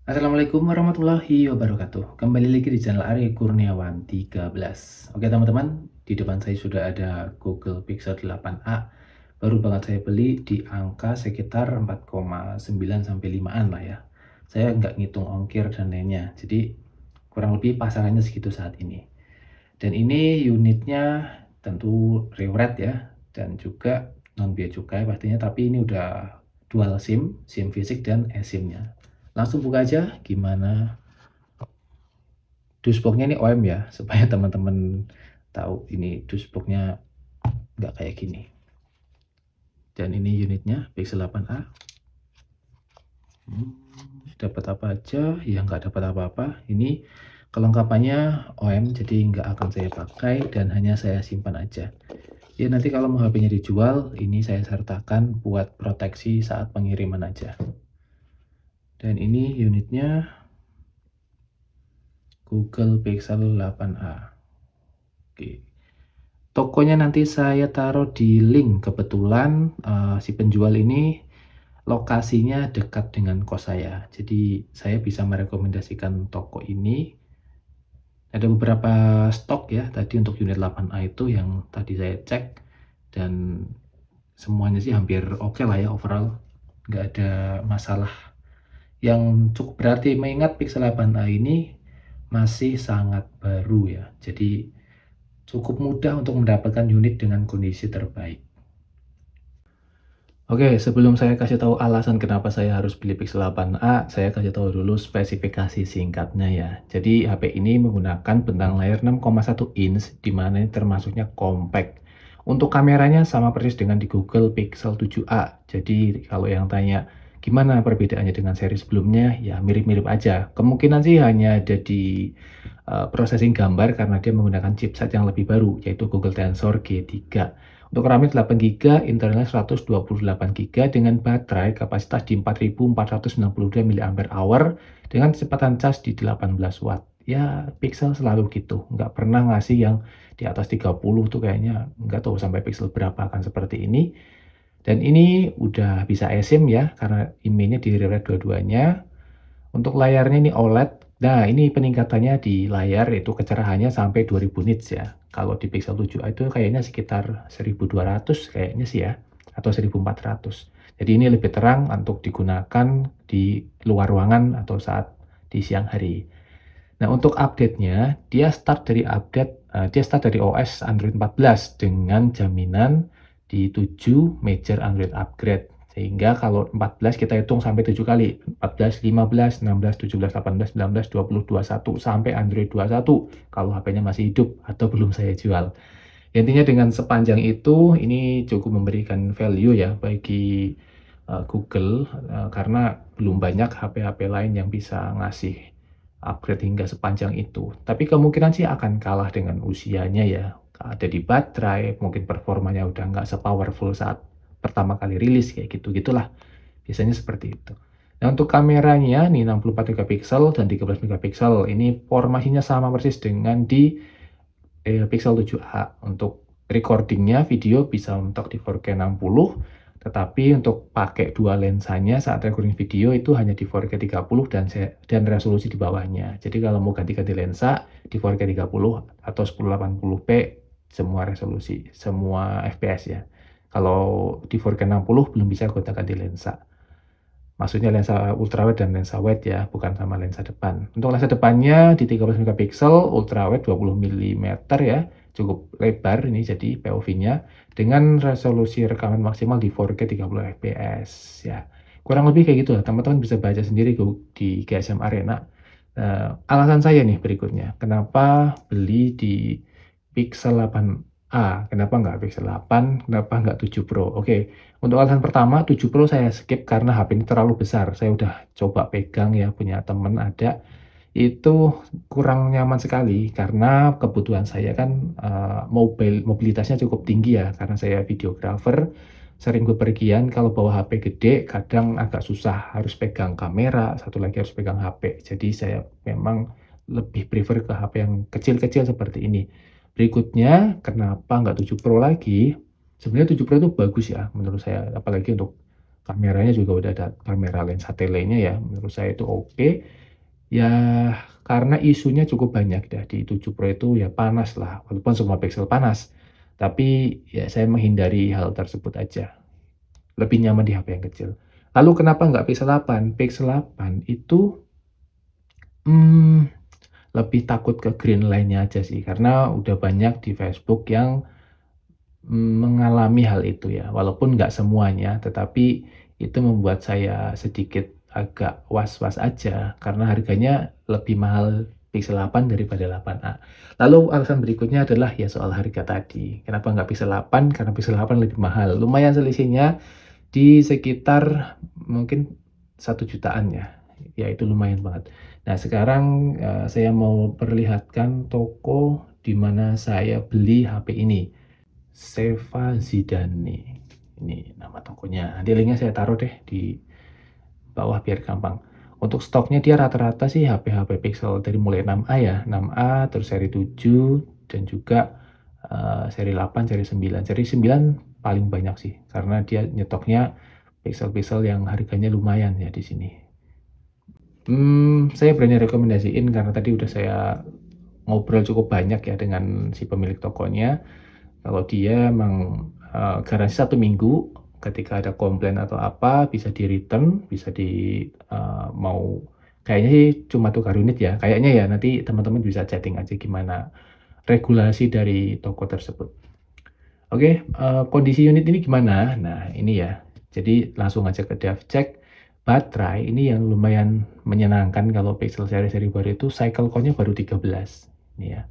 Assalamualaikum warahmatullahi wabarakatuh. Kembali lagi di channel Arya Kurniawan 13. Oke teman-teman, di depan saya sudah ada Google Pixel 8a. Baru banget saya beli di angka sekitar 4,9 sampai 5-an lah ya. Saya nggak ngitung ongkir dan lainnya. Jadi kurang lebih pasarannya segitu saat ini. Dan ini unitnya tentu rewret ya. Dan juga non bea cukai pastinya, tapi ini udah dual SIM, SIM fisik dan eSIM-nya. Langsung buka aja gimana dashboardnya ini OM ya, supaya teman-teman tahu ini dashboardnya nggak kayak gini. Dan ini unitnya Pixel 8a. Dapat apa aja? Ya nggak dapat apa-apa. Ini kelengkapannya OM, jadi nggak akan saya pakai dan hanya saya simpan aja. Ya nanti kalau mau HP-nya dijual, ini saya sertakan buat proteksi saat pengiriman aja. Dan ini unitnya Google Pixel 8a. Oke. Tokonya nanti saya taruh di link. Kebetulan si penjual ini lokasinya dekat dengan kos saya. Jadi saya bisa merekomendasikan toko ini. Ada beberapa stok ya tadi untuk unit 8A itu yang tadi saya cek. Dan semuanya sih hampir oke lah ya overall. Nggak ada masalah yang cukup berarti, mengingat Pixel 8a ini masih sangat baru ya. Jadi cukup mudah untuk mendapatkan unit dengan kondisi terbaik. Oke, sebelum saya kasih tahu alasan kenapa saya harus beli Pixel 8a, saya kasih tahu dulu spesifikasi singkatnya ya. Jadi HP ini menggunakan bentang layar 6,1 inch, di mana ini termasuknya compact. Untuk kameranya sama persis dengan di Google Pixel 7a. Jadi kalau yang tanya gimana perbedaannya dengan seri sebelumnya, ya mirip-mirip aja. Kemungkinan sih hanya ada di processing gambar karena dia menggunakan chipset yang lebih baru, yaitu Google Tensor G3. Untuk RAM 8GB, internalnya 128GB dengan baterai kapasitas di 4492 mAh dengan kecepatan cas di 18 watt. Ya, Pixel selalu gitu, nggak pernah ngasih yang di atas 30 tuh kayaknya, nggak tahu sampai Pixel berapa akan seperti ini. Dan ini udah bisa eSIM ya, karena IMEI-nya di rewrite dua-duanya. Untuk layarnya ini OLED. Nah, ini peningkatannya di layar itu kecerahannya sampai 2000 nits ya. Kalau di Pixel 7a itu kayaknya sekitar 1200 kayaknya sih ya, atau 1400. Jadi ini lebih terang untuk digunakan di luar ruangan atau saat di siang hari. Nah, untuk update-nya, dia start dari OS Android 14 dengan jaminan di 7 major Android upgrade. Sehingga kalau 14 kita hitung sampai 7 kali. 14, 15, 16, 17, 18, 19, 20, 21 sampai Android 21 kalau HP-nya masih hidup atau belum saya jual. Intinya dengan sepanjang itu ini cukup memberikan value ya bagi Google karena belum banyak HP-HP lain yang bisa ngasih upgrade hingga sepanjang itu. Tapi kemungkinan sih akan kalah dengan usianya ya. Ada di baterai, mungkin performanya udah nggak se-powerful saat pertama kali rilis kayak gitu-gitulah. Biasanya seperti itu. Nah, untuk kameranya nih 64 megapiksel dan 13 megapiksel. Ini formasinya sama persis dengan di Pixel 7a. Untuk recordingnya video bisa untuk di 4K 60, tetapi untuk pakai dua lensanya saat recording video itu hanya di 4K 30 dan resolusi di bawahnya. Jadi kalau mau ganti-ganti lensa di 4K 30 atau 1080p semua resolusi, semua FPS ya. Kalau di 4K 60 belum bisa gonta-ganti lensa. Maksudnya lensa ultrawide dan lensa wide ya, bukan sama lensa depan. Untuk lensa depannya di 13 megapiksel, ultrawide 20 mm ya, cukup lebar ini jadi POV-nya dengan resolusi rekaman maksimal di 4K 30 fps ya. Kurang lebih kayak gitu lah, teman-teman bisa baca sendiri di GSM Arena. Alasan saya nih berikutnya, kenapa beli di Pixel 8a, kenapa nggak Pixel 8, kenapa nggak 7 Pro? Oke, untuk alasan pertama, 7 Pro saya skip karena HP ini terlalu besar. Saya udah coba pegang ya, punya temen ada. Itu kurang nyaman sekali karena kebutuhan saya kan mobilitasnya cukup tinggi ya. Karena saya videographer, sering bepergian. Kalau bawa HP gede, kadang agak susah. Harus pegang kamera, satu lagi harus pegang HP. Jadi saya memang lebih prefer ke HP yang kecil-kecil seperti ini. Berikutnya, kenapa nggak 7 Pro lagi? Sebenarnya 7 Pro itu bagus ya menurut saya, apalagi untuk kameranya juga udah ada kamera lensa telenya ya, menurut saya itu oke. Ya, karena isunya cukup banyak ya di 7 Pro itu ya panas lah, walaupun semua pixel panas. Tapi ya saya menghindari hal tersebut aja, lebih nyaman di HP yang kecil. Lalu kenapa nggak Pixel 8? Pixel 8 itu, mmm, lebih takut ke green line-nya aja sih, karena udah banyak di Facebook yang mengalami hal itu ya, walaupun nggak semuanya, tetapi itu membuat saya sedikit agak was-was aja, karena harganya lebih mahal Pixel 8 daripada 8a. Lalu alasan berikutnya adalah ya soal harga tadi. Kenapa nggak Pixel 8? Karena Pixel 8 lebih mahal. Lumayan selisihnya di sekitar mungkin 1 jutaan ya, ya itu lumayan banget. Nah sekarang, saya mau perlihatkan toko di mana saya beli HP ini. Seva Zidane, ini nama tokonya. Nanti linknya saya taruh deh di bawah biar gampang. Untuk stoknya dia rata-rata sih HP-HP Pixel dari mulai 6a ya, 6a, terus seri 7, dan juga seri 8, seri 9. Seri 9 paling banyak sih, karena dia nyetoknya Pixel-Pixel yang harganya lumayan ya di sini. Saya berani rekomendasiin karena tadi udah saya ngobrol cukup banyak ya dengan si pemilik tokonya. Kalau dia emang, garansi 1 minggu, ketika ada komplain atau apa bisa di-return, bisa mau kayaknya sih cuma tukar unit ya, kayaknya ya, nanti teman-teman bisa chatting aja gimana regulasi dari toko tersebut. Oke, kondisi unit ini gimana? Nah ini ya, jadi langsung aja ke dev check. Baterai ini yang lumayan menyenangkan kalau Pixel seri-seri baru itu cycle count-nya baru 13, ini ya.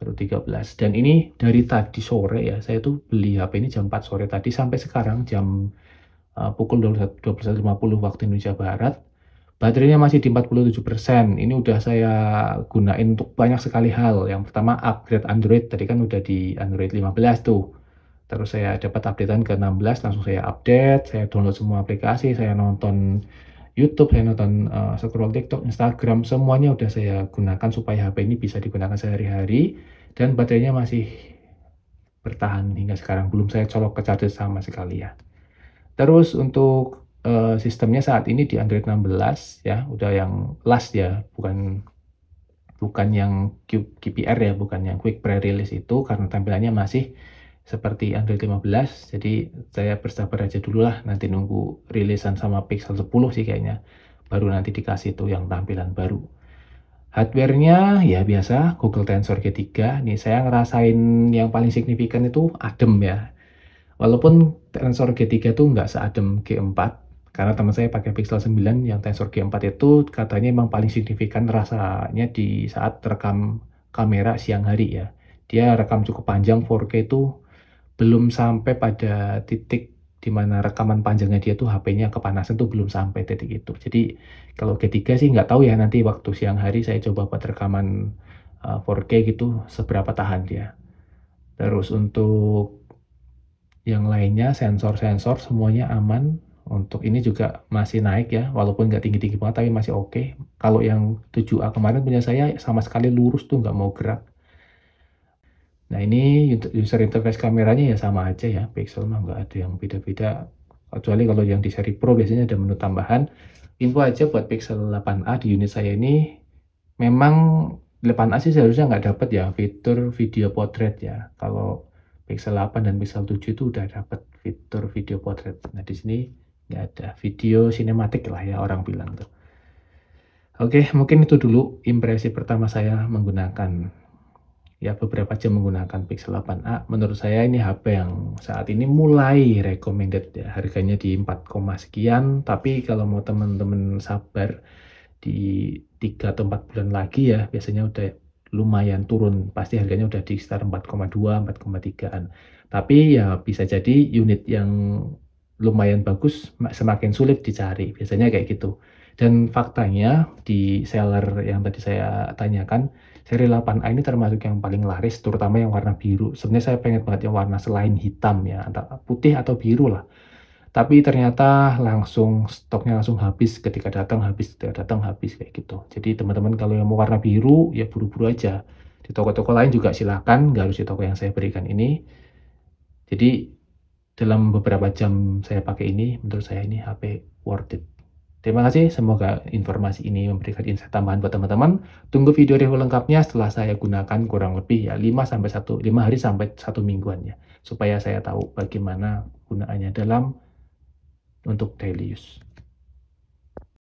Baru 13, dan ini dari tadi sore ya, saya tuh beli HP ini jam 4 sore tadi sampai sekarang jam, pukul 21.50 waktu Indonesia Barat, baterainya masih di 47%. Ini udah saya gunain untuk banyak sekali hal. Yang pertama upgrade Android, tadi kan udah di Android 15 tuh. Terus saya dapat updatean ke 16, langsung saya update, saya download semua aplikasi, saya nonton YouTube, saya nonton, scroll TikTok, Instagram, semuanya udah saya gunakan supaya HP ini bisa digunakan sehari-hari dan baterainya masih bertahan hingga sekarang, belum saya colok ke charger sama sekali ya. Terus untuk, sistemnya saat ini di Android 16 ya, udah yang last ya, bukan bukan yang QPR ya, bukan yang Quick Pre-Release itu, karena tampilannya masih seperti Android 15, jadi saya bersabar aja dulu lah, nanti nunggu rilisan sama Pixel 10 sih kayaknya, baru nanti dikasih tuh yang tampilan baru. Hardware-nya ya biasa, Google Tensor G3, nih saya ngerasain yang paling signifikan itu adem ya. Walaupun Tensor G3 tuh nggak seadem G4, karena teman saya pakai Pixel 9 yang Tensor G4 itu katanya emang paling signifikan rasanya di saat rekam kamera siang hari ya. Dia rekam cukup panjang 4K itu belum sampai pada titik di mana rekaman panjangnya dia tuh HP-nya kepanasan tuh belum sampai titik itu. Jadi kalau G3 sih nggak tahu ya nanti waktu siang hari saya coba buat rekaman 4K gitu seberapa tahan dia. Terus untuk yang lainnya sensor-sensor semuanya aman. Untuk ini juga masih naik ya, walaupun nggak tinggi-tinggi banget tapi masih oke. Kalau yang 7A kemarin punya saya sama sekali lurus tuh nggak mau gerak. Nah ini user interface kameranya ya sama aja ya, Pixel mah nggak ada yang beda-beda. Kecuali kalau yang di seri Pro biasanya ada menu tambahan. Info aja buat Pixel 8a di unit saya ini, memang 8a sih seharusnya nggak dapat ya fitur video portrait ya. Kalau Pixel 8 dan Pixel 7 itu udah dapat fitur video portrait. Nah di sini nggak ada video sinematik lah ya orang bilang tuh. Oke, mungkin itu dulu impresi pertama saya menggunakan ya beberapa jam menggunakan Pixel 8a. Menurut saya ini HP yang saat ini mulai recommended ya, harganya di 4, sekian, tapi kalau mau teman-teman sabar di 3 atau 4 bulan lagi ya, biasanya udah lumayan turun, pasti harganya udah di sekitar 4,2, 4,3-an. Tapi ya bisa jadi unit yang lumayan bagus semakin sulit dicari, biasanya kayak gitu. Dan faktanya di seller yang tadi saya tanyakan, seri 8a ini termasuk yang paling laris, terutama yang warna biru. Sebenarnya saya pengen banget yang warna selain hitam ya, antara putih atau biru lah. Tapi ternyata langsung stoknya langsung habis ketika datang habis kayak gitu. Jadi teman-teman kalau yang mau warna biru ya buru-buru aja. Di toko-toko lain juga silakan, nggak harus di toko yang saya berikan ini. Jadi dalam beberapa jam saya pakai ini, menurut saya ini HP worth it. Terima kasih, semoga informasi ini memberikan insight tambahan buat teman-teman. Tunggu video review lengkapnya setelah saya gunakan kurang lebih ya 5 hari sampai 1 mingguan ya, supaya saya tahu bagaimana gunaannya untuk daily use.